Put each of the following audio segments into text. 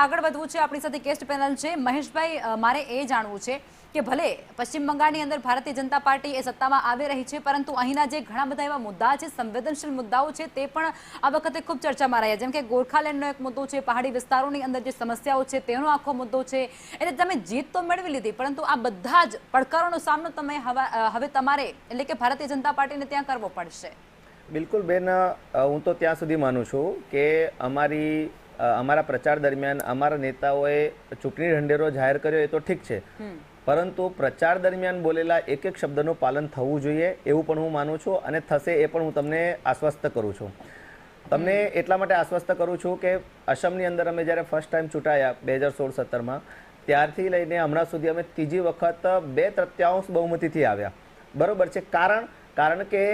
આગળ વધવું છે, આપણી સાથે ગેસ્ટ પેનલ છે મહેશભાઈ, મારે એ જાણવું છે કે ભલે પશ્ચિમ બંગાળની અંદર ભારતીય જનતા પાર્ટી એ સત્તામાં આવી રહી છે, પરંતુ અહીંના જે ઘણા બધા એવા મુદ્દા છે, સંવેદનશીલ મુદ્દાઓ છે, તે પણ આ વખતે ખૂબ ચર્ચામાં રહ્યા, જેમ કે ગોરખાલેન્ડનો એક મુદ્દો છે, પહાડી વિસ્તારોની અંદર જે સમસ્યાઓ છે તેનો આખો મુદ્દો છે. એટલે તમે જીત તો મેળવી લીધી, પરંતુ આ બધા જ પડકારોનો સામનો તમે હવે તમારે એટલે કે ભારતીય જનતા પાર્ટીને ત્યાં કરવો પડશે. બિલકુલ બેન, હું તો ત્યાં સુધી માનું છું કે અમારા પ્રચાર દરમિયાન અમારા નેતાઓએ ચૂંટણી ઢંઢેરો જાહેર કર્યો એ તો ઠીક છે, પરંતુ પ્રચાર દરમિયાન બોલેલા એક એક શબ્દનું પાલન થવું જોઈએ એવું પણ હું માનું છું, અને થશે એ પણ હું તમને આશ્વસ્ત કરું છું. તમને એટલા માટે આશ્વસ્ત કરું છું કે અસમની અંદર અમે જ્યારે ફર્સ્ટ ટાઈમ ચૂંટાયા 2016-17માં, ત્યારથી લઈને હમણાં સુધી અમે ત્રીજી વખત 2/3 બહુમતીથી આવ્યા. બરોબર છે. કારણ કે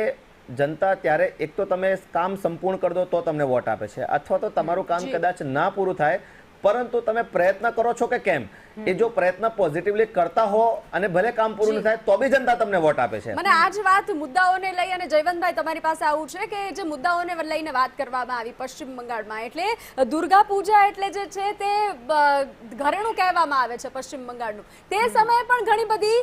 જનતા ત્યારે એક તો તમે કામ સંપૂર્ણ કરી દો તો તમને વોટ આપે છે, અથવા તો તમારું કામ કદાચ ના પૂરું થાય પરંતુ તમે પ્રયત્ન કરો છો કે કેમ, એ જો પ્રયત્ન પોઝિટિવલી કરતા હો અને ભલે કામ પૂરું ન થાય તો બી જનતા તમને વોટ આપે છે. મને આ જ વાત મુદ્દાઓને લઈ અને જયવંતભાઈ તમારી પાસે આવું છે કે જે મુદ્દાઓને લઈને વાત કરવામાં આવી પશ્ચિમ બંગાળમાં, એટલે દુર્ગા પૂજા એટલે જે છે તે ઘરેણું કહેવામાં આવે છે પશ્ચિમ બંગાળનું. તે સમયે પણ ઘણી બધી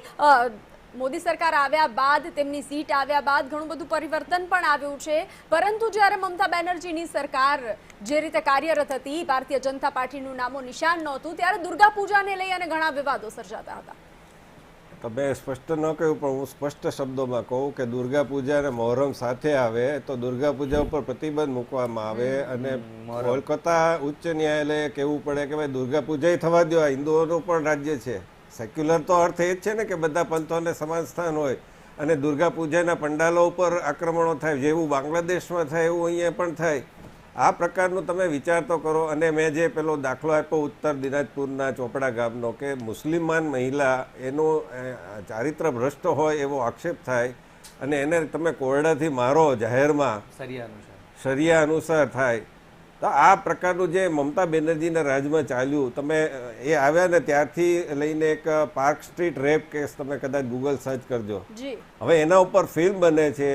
મોદી સરકાર આવ્યા બાદ, તેમની સીટ આવ્યા બાદ ઘણું બધું પરિવર્તન પણ આવ્યું છે, પરંતુ જ્યારે મમતા બેનર્જીની સરકાર જે રીતે કાર્યરત હતી, ભારતીય જનતા પાર્ટીનું નામો નિશાન નહોતું, ત્યારે દુર્ગા પૂજાને લઈ અને ઘણા વિવાદો સર્જાતા હતા. તમે સ્પષ્ટ ન કહ્યું પણ હું સ્પષ્ટ શબ્દોમાં કહું કે દુર્ગા પૂજા અને મોહરમ સાથે આવે તો દુર્ગા પૂજા ઉપર પ્રતિબંધ મૂકવામાં આવે, અને કોલકાતા ઉચ્ચ ન્યાયાલયે કહેવું પડે કે ભાઈ દુર્ગા પૂજા થવા દો, આ હિન્દુઓનું પણ રાજ્ય છે. સેક્યુલર તો અર્થ એ જ છે ને કે બધા પંથોને સમાન સ્થાન હોય, અને દુર્ગા પૂજાના પંડાલો ઉપર આક્રમણો થાય, જેવું બાંગ્લાદેશમાં થાય એવું અહીંયા પણ થાય. આ પ્રકારનું તમે વિચાર તો કરો. અને મેં જે પેલો દાખલો આપ્યો ઉત્તર દિનાજપુરના ચોપડા ગામનો, કે મુસ્લિમાન મહિલા એનું ચારિત્ર ભ્રષ્ટ હોય એવો આક્ષેપ થાય અને એને તમે કોરડાથી મારો જાહેરમાં, શરિયા અનુસાર થાય. તો આ પ્રકારનું જે મમતા બેનર્જીના રાજમાં ચાલ્યું, તમે એ આવ્યા ને ત્યારથી લઈને એક પાર્ક સ્ટ્રીટ રેપ કેસ તમે કદાચ ગૂગલ સર્ચ કરજો. હવે એના ઉપર ફિલ્મ બને છે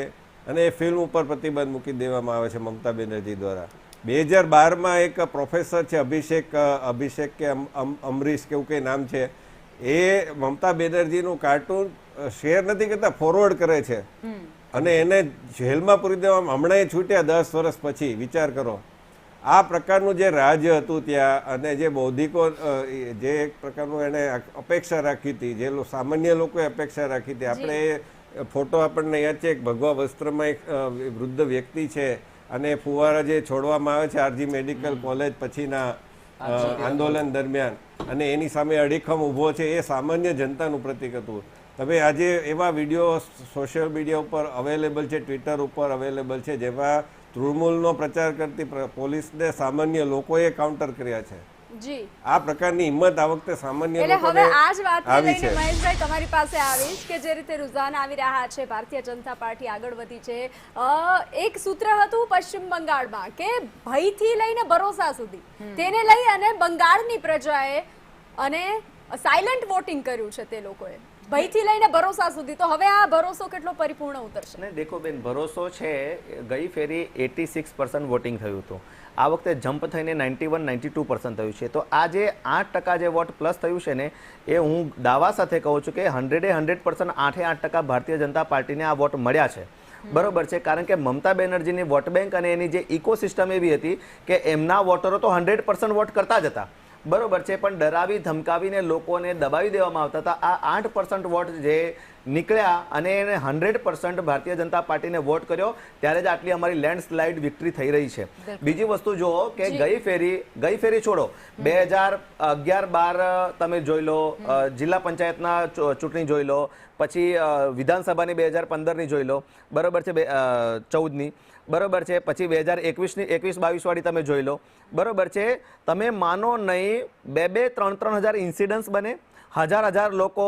અને એ ફિલ્મ ઉપર પ્રતિબંધ મૂકી દેવામાં આવે છે મમતા બેનર્જી દ્વારા. 2012માં એક પ્રોફેસર છે અભિષેક કે અમરીશ કેવું કંઈ નામ છે, એ મમતા બેનર્જીનું કાર્ટૂન શેર નથી કરતા, ફોરવર્ડ કરે છે અને એને જેલમાં પૂરી દેવામાં હમણાં છૂટ્યા 10 વર્ષ પછી. વિચાર કરો આ પ્રકારનું જે રાજ્ય હતું ત્યાં, અને જે બૌદ્ધિકો જે એક પ્રકારનું એને અપેક્ષા રાખી હતી, જે સામાન્ય લોકોએ અપેક્ષા રાખી હતી. આપણે એ ફોટો આપણને યાદ છે, એક ભગવા વસ્ત્રમાં એક વૃદ્ધ વ્યક્તિ છે અને ફુવારા જે છોડવામાં આવે છે આરજી મેડિકલ કોલેજ પછીના આંદોલન દરમિયાન, અને એની સામે અડીખમ ઊભો છે, એ સામાન્ય જનતાનું પ્રતીક હતું. હવે આજે એવા વિડીયો સોશિયલ મીડિયા ઉપર અવેલેબલ છે, ટ્વિટર ઉપર અવેલેબલ છે, જેમાં તૃણમૂલનો પ્રચાર કરતી પોલીસને સામાન્ય લોકોએ કાઉન્ટર કર્યા છે. આ પ્રકારની હિંમત આ વખતે સામાન્ય લોકોને આ જ વાતને લઈને મહેશભાઈ તમારી પાસે આવીશ કે જે રીતે રુઝાન આવી રહ્યા છે, ભારતીય જનતા પાર્ટી આગળ વધી છે. એક સૂત્ર હતું પશ્ચિમ બંગાળમાં કે ભયથી લઈને ભરોસા સુધી, તેને લઈ અને બંગાળની પ્રજાએ અને સાયલન્ટ વોટિંગ કર્યું છે તે લોકોએ, ભયથી લઈને ભરોસા સુધી. તો હવે આ ભરોસો કેટલો પરિપૂર્ણ ઉતરશે? ને દેખો બેન, ભરોસો છે, ગઈ ફેરી 86% વોટિંગ થયું હતું, આ વખતે જમ્પ થઈને 91-92% થયું છે. તો આ જે 8% જે વોટ પ્લસ થયું છે ને, એ હું દાવા સાથે કહું છું કે 100% 8% ભારતીય જનતા પાર્ટીને આ વોટ મળ્યા છે. બરોબર છે. કારણ કે મમતા બેનર્જીની વોટ બેંક અને એની જે ઇકોસિસ્ટમ એવી હતી કે એમના વોટરો તો 100% વોટ કરતા જ હતા. બરોબર છે, પણ ડરાવી ધમકાવીને લોકોને દબાવી દેવામાં આવતા હતા. આ 8% વોટ જે નીકળ્યા અને એને 100% ભારતીય જનતા પાર્ટીને વોટ કર્યો, ત્યારે જ આટલી અમારી લેન્ડસ્લાઇડ વિક્ટરી થઈ રહી છે. બીજી વસ્તુ જુઓ કે ગઈ ફેરી છોડો, 2011-12 તમે જોઈ લો, જિલ્લા પંચાયતના ચૂંટણી જોઈ લો, પછી વિધાનસભાની 2015ની જોઈ લો, બરોબર છે, 14ની, બરોબર છે, પછી 2021-22 વાળી તમે જોઈ લો, બરોબર છે. તમે માનો નહીં, 2-3 હજાર ઇન્સિડન્ટ્સ બને, હજાર લોકો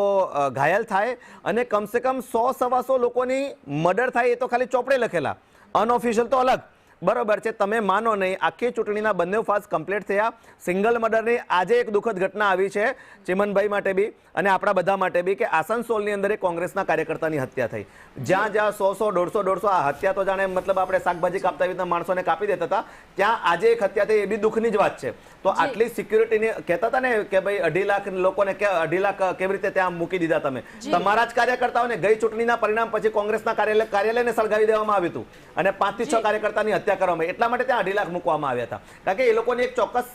ઘાયલ થાય અને કમસે કમ 100-125 લોકોની મર્ડર થાય. એ તો ખાલી ચોપડે લખેલા, અનઓફિશિયલ તો અલગ, બરોબર છે, તમે માનો નહીં, આખી ચૂંટણીના બંને ફાસ કમ્પ્લીટ થયા. સિંગલ મર્ડરની આજે એક દુઃખદ ઘટના આવી છે ચિમનભાઈ માટે બી અને આપણા બધા માટે બી, કે આસનસોલની અંદર એક કોંગ્રેસના કાર્યકર્તાની હત્યા થઈ. જ્યાં 100 150 આ હત્યા તો જાણે મતલબ આપણે શાકભાજી કાપતા એવી રીતના માણસોને કાપી દેતા હતા, ત્યાં આજે એક હત્યા થઈ, એ બી દુઃખની જ વાત છે. તો આટલી સિક્યુરિટીની કહેતા હતા ને કે ભાઈ 2.5 લાખ લોકોને 2.5 લાખ કેવી રીતે ત્યાં મૂકી દીધા તમે, તમારા જ કાર્યકર્તાઓને ગઈ ચૂંટણીના પરિણામ પછી કોંગ્રેસના કાર્યાલયને સળગાવી દેવામાં આવ્યું હતું અને 5 થી 6 કાર્યકર્તાની હત્યા કરવામાં, એટલા માટે ત્યાં 2.5 લાખ મૂકવામાં આવ્યા હતા, કારણ કે એ લોકોની એક ચોક્કસ